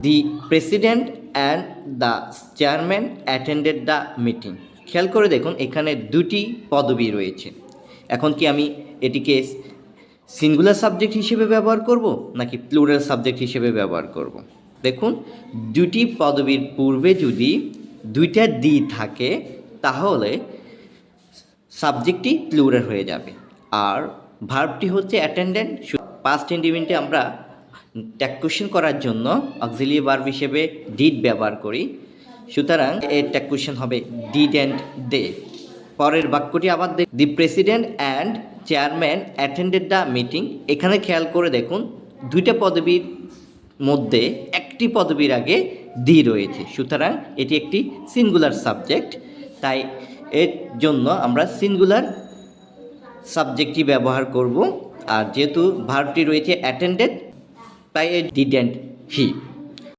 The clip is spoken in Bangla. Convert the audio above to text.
The president and the chairman attended the meeting. খেয়াল করে দেখুন এখানে দুটি পদবি রয়েছে। এখন কি আমি এটিকে সিঙ্গুলার সাবজেক্ট হিসেবে ব্যবহার করব নাকি প্লুরাল সাবজেক্ট হিসেবে ব্যবহার করব? দেখুন দুটি পদবীর পূর্বে যদি দুইটা দি থাকে তাহলে সাবজেক্টটি প্লুরাল হয়ে যাবে, আর ভার্বটি হচ্ছে অ্যাটেন্ডেন্ট। পাস্ট ইন্ডিপেন্ডেন্টে আমরা ট্যাগ কোয়েশ্চেন করার জন্য অক্সিলিয়ারি ভার্ব হিসেবে ডিড ব্যবহার করি, সুতরাং এর ট্যাগ কোয়েশ্চেন হবে ডিড অ্যান্ড দে। পরের বাক্যটি আবার the president and chairman attended the meeting. এখানে খেয়াল করে দেখুন দুইটা পদবীর মধ্যে একটি পদবীর আগে দি রয়েছে, সুতরাং এটি একটি সিঙ্গুলার সাবজেক্ট, তাই এর জন্য আমরা সিঙ্গুলার সাবজেক্টটি ব্যবহার করব। আর যেহেতু ভার্বটি রয়েছে অ্যাটেন্ডেড, তাই ডিডেন্ট হি।